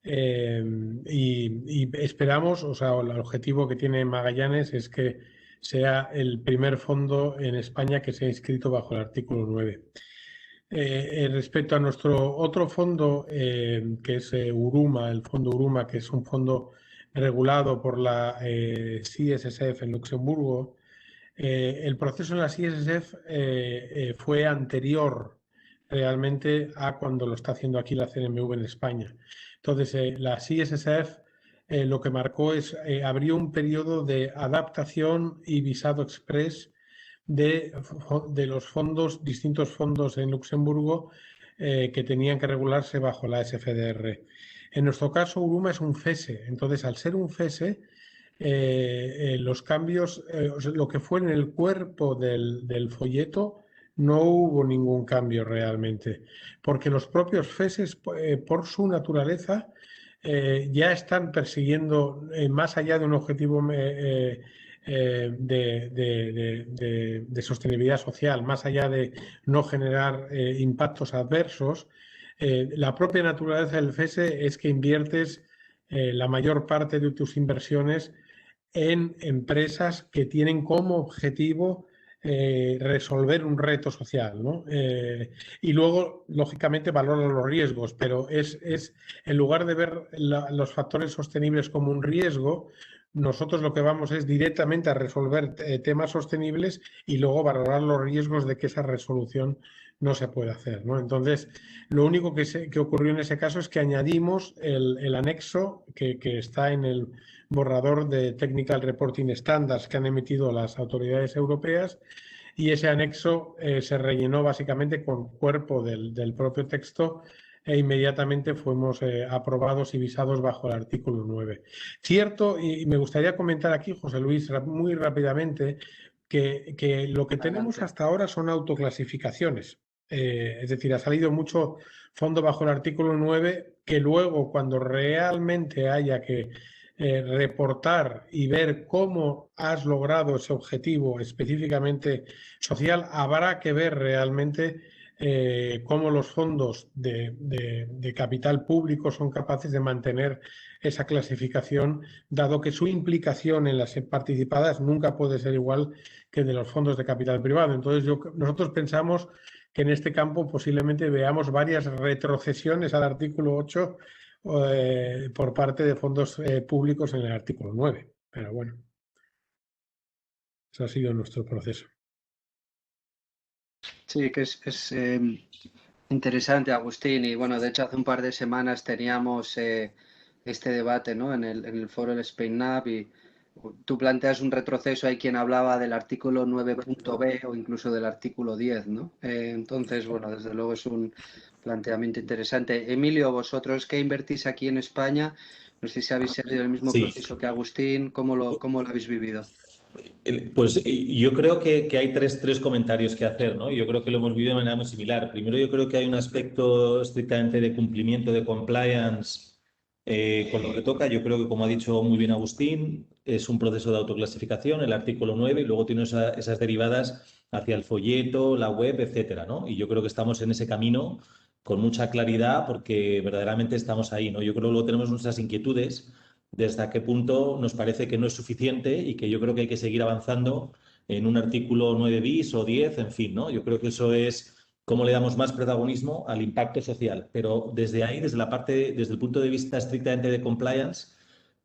y esperamos, o sea, el objetivo que tiene Magallanes es que sea el primer fondo en España que sea inscrito bajo el artículo 9. Respecto a nuestro otro fondo, que es Uruma, el fondo Uruma, que es un fondo regulado por la CSSF en Luxemburgo, el proceso en la CSSF fue anterior realmente a cuando lo está haciendo aquí la CNMV en España. Entonces, la CSSF lo que marcó es abrió un periodo de adaptación y visado express de los fondos, distintos fondos en Luxemburgo que tenían que regularse bajo la SFDR. En nuestro caso, Uruma es un FESE. Entonces, al ser un FESE, los cambios, o sea, lo que fue en el cuerpo del folleto, no hubo ningún cambio realmente, porque los propios FESES, por su naturaleza, ya están persiguiendo, más allá de un objetivo de sostenibilidad social, más allá de no generar impactos adversos, la propia naturaleza del FESE es que inviertes la mayor parte de tus inversiones en empresas que tienen como objetivo resolver un reto social, ¿no? Y luego, lógicamente, valoran los riesgos, pero es en lugar de ver los factores sostenibles como un riesgo, nosotros lo que vamos es directamente a resolver temas sostenibles y luego valorar los riesgos de que esa resolución no se puede hacer, ¿no? Entonces, lo único que ocurrió en ese caso es que añadimos el anexo que está en el borrador de Technical Reporting Standards que han emitido las autoridades europeas, y ese anexo se rellenó básicamente con cuerpo del propio texto e inmediatamente fuimos aprobados y visados bajo el artículo 9. Cierto, y me gustaría comentar aquí, José Luis, muy rápidamente, que lo que tenemos hasta ahora son autoclasificaciones. Es decir, ha salido mucho fondo bajo el artículo 9 que luego, cuando realmente haya que reportar y ver cómo has logrado ese objetivo específicamente social, habrá que ver realmente cómo los fondos de capital público son capaces de mantener esa clasificación, dado que su implicación en las participadas nunca puede ser igual que de los fondos de capital privado. Entonces, nosotros pensamos que en este campo posiblemente veamos varias retrocesiones al artículo 8 por parte de fondos públicos en el artículo 9. Pero bueno, ese ha sido nuestro proceso. Sí, que es interesante, Agustín. Y bueno, de hecho, hace un par de semanas teníamos este debate, ¿no? en el foro del SpainNav, y tú planteas un retroceso. Hay quien hablaba del artículo 9.b o incluso del artículo 10, ¿no? Entonces, bueno, desde luego es un planteamiento interesante. Emilio, vosotros que invertís aquí en España, no sé si habéis seguido el mismo proceso que Agustín, ¿cómo lo habéis vivido? Pues yo creo que hay tres comentarios que hacer, ¿no? Yo creo que lo hemos vivido de manera muy similar. Primero, yo creo que hay un aspecto estrictamente de cumplimiento, de compliance con lo que toca. Yo creo que, como ha dicho muy bien Agustín, es un proceso de autoclasificación, el artículo 9, y luego tiene esas derivadas hacia el folleto, la web, etcétera, ¿no? Y yo creo que estamos en ese camino con mucha claridad porque verdaderamente estamos ahí, ¿no? Yo creo que luego tenemos nuestras inquietudes de hasta qué punto nos parece que no es suficiente y que yo creo que hay que seguir avanzando en un artículo 9 bis o 10, en fin, ¿no? Yo creo que eso es cómo le damos más protagonismo al impacto social. Pero desde ahí, desde el punto de vista estrictamente de compliance,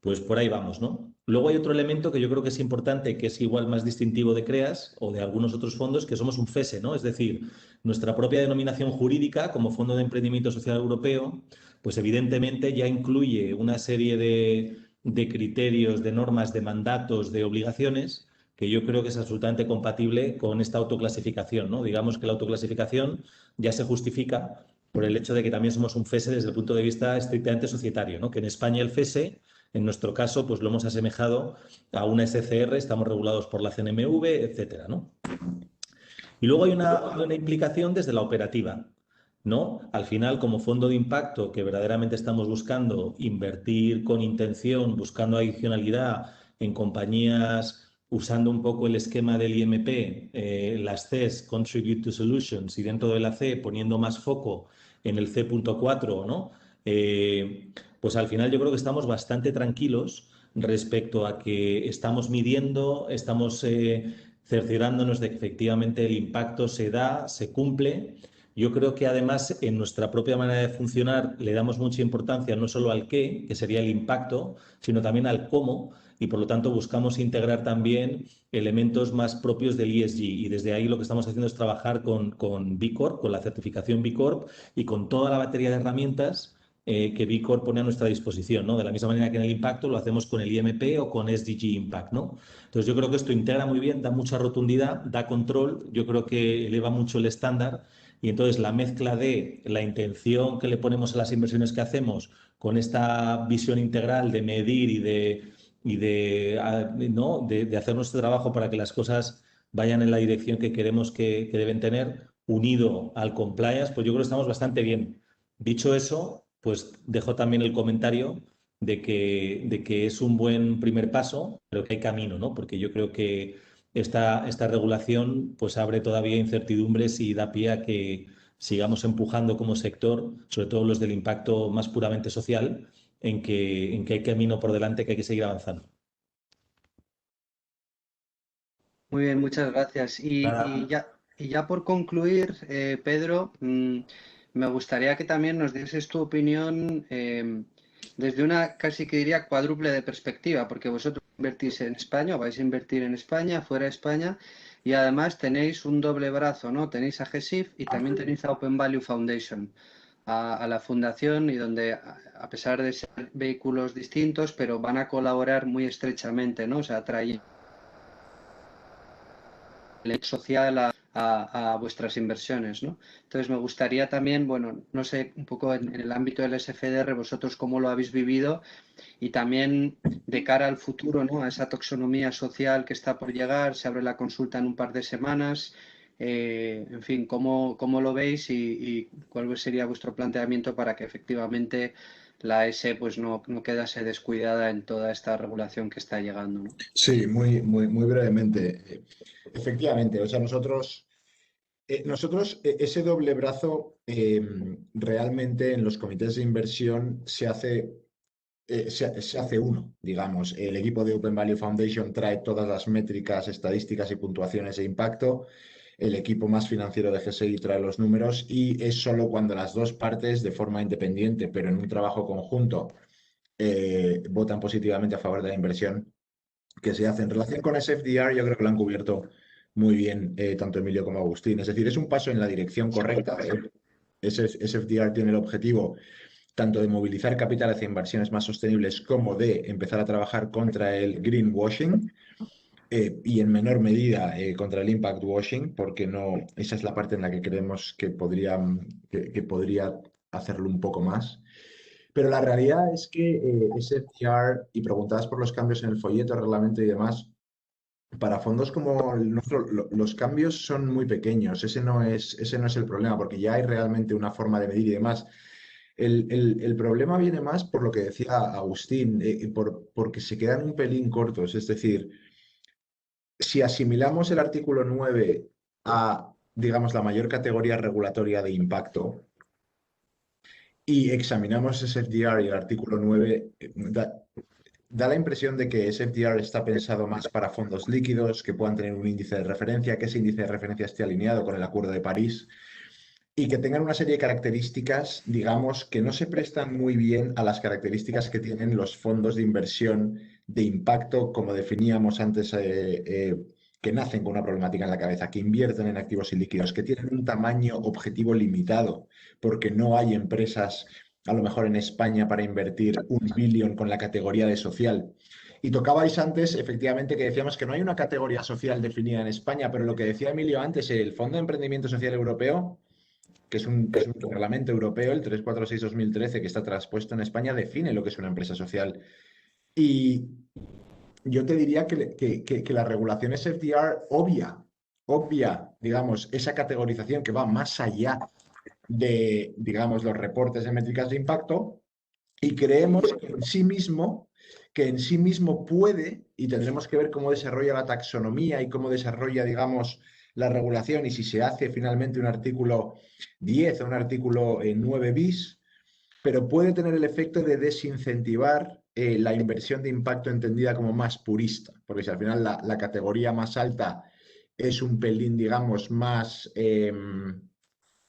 Pues por ahí vamos, ¿no? Luego hay otro elemento que yo creo que es importante, que es igual más distintivo de CREAS o de algunos otros fondos, que somos un FESE, ¿no? Es decir, nuestra propia denominación jurídica como Fondo de Emprendimiento Social Europeo, pues evidentemente ya incluye una serie de criterios, de normas, de mandatos, de obligaciones, que yo creo que es absolutamente compatible con esta autoclasificación, ¿no? Digamos que la autoclasificación ya se justifica por el hecho de que también somos un FESE desde el punto de vista estrictamente societario, ¿no? Que en España el FESE, en nuestro caso, pues lo hemos asemejado a una SCR, estamos regulados por la CNMV, etcétera, ¿no? Y luego hay una implicación desde la operativa, ¿no? Al final, como fondo de impacto que verdaderamente estamos buscando invertir con intención, buscando adicionalidad en compañías, usando un poco el esquema del IMP, las Cs, Contribute to Solutions, y dentro de la C poniendo más foco en el C.4, ¿no? Pues al final yo creo que estamos bastante tranquilos respecto a que estamos midiendo, estamos cerciorándonos de que efectivamente el impacto se da, se cumple. Yo creo que además en nuestra propia manera de funcionar le damos mucha importancia no solo al qué, que sería el impacto, sino también al cómo, y por lo tanto buscamos integrar también elementos más propios del ESG. Y desde ahí lo que estamos haciendo es trabajar con B Corp, con la certificación B Corp y con toda la batería de herramientas que B Corp pone a nuestra disposición, ¿no? De la misma manera que en el impacto lo hacemos con el IMP o con SDG Impact, ¿no? Entonces yo creo que esto integra muy bien, da mucha rotundidad, da control, yo creo que eleva mucho el estándar y entonces la mezcla de la intención que le ponemos a las inversiones que hacemos con esta visión integral de medir ¿no? de hacer nuestro trabajo para que las cosas vayan en la dirección que queremos que deben tener, unido al compliance, pues yo creo que estamos bastante bien. Dicho eso, pues dejo también el comentario de que es un buen primer paso, pero que hay camino, ¿no? Porque yo creo que esta regulación pues abre todavía incertidumbres y da pie a que sigamos empujando como sector, sobre todo los del impacto más puramente social, en que hay camino por delante que hay que seguir avanzando. Muy bien, muchas gracias. Y ya por concluir, Pedro, me gustaría que también nos dieses tu opinión desde una casi que diría cuádruple de perspectiva, porque vosotros invertís en España o vais a invertir en España, fuera de España, y además tenéis un doble brazo, ¿no? Tenéis a GESIF y también tenéis a Open Value Foundation, a la fundación, y donde a pesar de ser vehículos distintos, pero van a colaborar muy estrechamente, ¿no? O sea, trae social a vuestras inversiones, ¿no? Entonces me gustaría también, bueno, no sé, un poco en el ámbito del SFDR, vosotros cómo lo habéis vivido y también de cara al futuro, ¿no? A esa taxonomía social que está por llegar, se abre la consulta en un par de semanas, en fin, ¿cómo lo veis y cuál sería vuestro planteamiento para que efectivamente la S pues no quedase descuidada en toda esta regulación que está llegando, ¿no? Sí, muy brevemente. Efectivamente, o sea, nosotros ese doble brazo realmente en los comités de inversión se hace uno, digamos. El equipo de Open Value Foundation trae todas las métricas, estadísticas y puntuaciones de impacto. El equipo más financiero de GSI trae los números y es solo cuando las dos partes, de forma independiente, pero en un trabajo conjunto, votan positivamente a favor de la inversión que se hace. En relación con SFDR, yo creo que lo han cubierto muy bien tanto Emilio como Agustín. Es decir, es un paso en la dirección correcta. SFDR tiene el objetivo tanto de movilizar capital hacia inversiones más sostenibles como de empezar a trabajar contra el greenwashing y en menor medida contra el impact washing, porque no, esa es la parte en la que creemos que podría hacerlo un poco más. Pero la realidad es que SFDR, y preguntadas por los cambios en el folleto, reglamento y demás, para fondos como el nuestro, los cambios son muy pequeños. Ese no es el problema, porque ya hay realmente una forma de medir y demás. El problema viene más por lo que decía Agustín, porque se quedan un pelín cortos. Es decir, si asimilamos el artículo 9 a, digamos, la mayor categoría regulatoria de impacto y examinamos SFDR y el artículo 9, da la impresión de que SFDR está pensado más para fondos líquidos que puedan tener un índice de referencia, que ese índice de referencia esté alineado con el Acuerdo de París. y que tengan una serie de características, digamos, que no se prestan muy bien a las características que tienen los fondos de inversión de impacto, como definíamos antes, que nacen con una problemática en la cabeza, que invierten en activos ilíquidos, que tienen un tamaño objetivo limitado, porque no hay empresas, a lo mejor en España, para invertir 1 billón con la categoría de social. Y tocabais antes, efectivamente, que decíamos que no hay una categoría social definida en España, pero lo que decía Emilio antes, el Fondo de Emprendimiento Social Europeo, que es un reglamento europeo, el 346/2013, que está traspuesto en España, define lo que es una empresa social. Y yo te diría que la regulación SFDR obvia, digamos, esa categorización que va más allá de, digamos, los reportes de métricas de impacto, y creemos que en sí mismo puede, y tendremos que ver cómo desarrolla la taxonomía y cómo desarrolla, digamos, la regulación, y si se hace finalmente un artículo 10 o un artículo 9 bis, pero puede tener el efecto de desincentivar la inversión de impacto entendida como más purista, porque si al final la categoría más alta es un pelín, digamos, más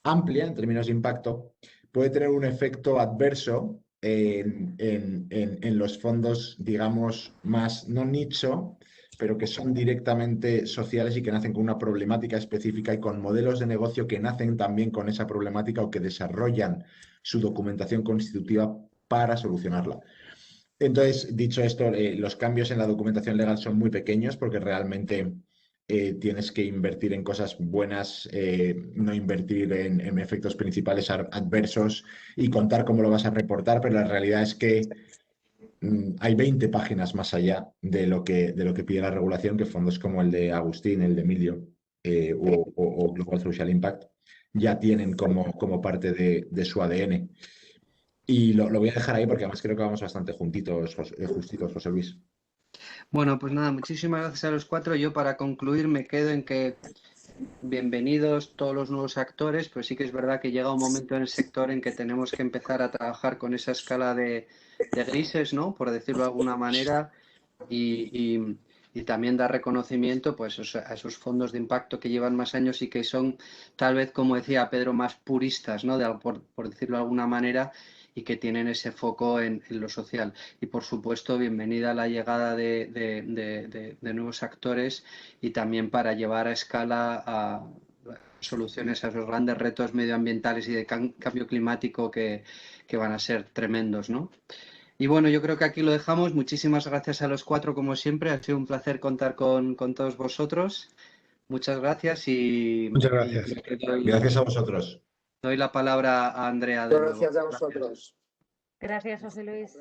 amplia en términos de impacto, puede tener un efecto adverso en los fondos, digamos, más no nicho, pero que son directamente sociales y que nacen con una problemática específica y con modelos de negocio que nacen también con esa problemática o que desarrollan su documentación constitutiva para solucionarla. Entonces, dicho esto, los cambios en la documentación legal son muy pequeños porque realmente tienes que invertir en cosas buenas, no invertir en efectos principales adversos y contar cómo lo vas a reportar, pero la realidad es que hay 20 páginas más allá de lo que pide la regulación, que fondos como el de Agustín, el de Emilio o Global Social Impact ya tienen como parte de su ADN. Y lo voy a dejar ahí porque además creo que vamos bastante justitos, José Luis. Bueno, pues nada, muchísimas gracias a los cuatro. Yo para concluir me quedo en que bienvenidos todos los nuevos actores, pues sí que es verdad que llega un momento en el sector en que tenemos que empezar a trabajar con esa escala de grises, ¿no? Por decirlo de alguna manera, y también dar reconocimiento pues a esos fondos de impacto que llevan más años y que son tal vez, como decía Pedro, más puristas, ¿no? Por decirlo de alguna manera, y que tienen ese foco en lo social. Y por supuesto, bienvenida a la llegada de nuevos actores y también para llevar a escala a soluciones a esos grandes retos medioambientales y de cambio climático que van a ser tremendos, ¿no? Y bueno, yo creo que aquí lo dejamos. Muchísimas gracias a los cuatro, como siempre. Ha sido un placer contar con todos vosotros. Muchas gracias y Muchas gracias. Gracias a vosotros. Doy la palabra a Andrea de nuevo. Gracias a vosotros. Gracias, José Luis.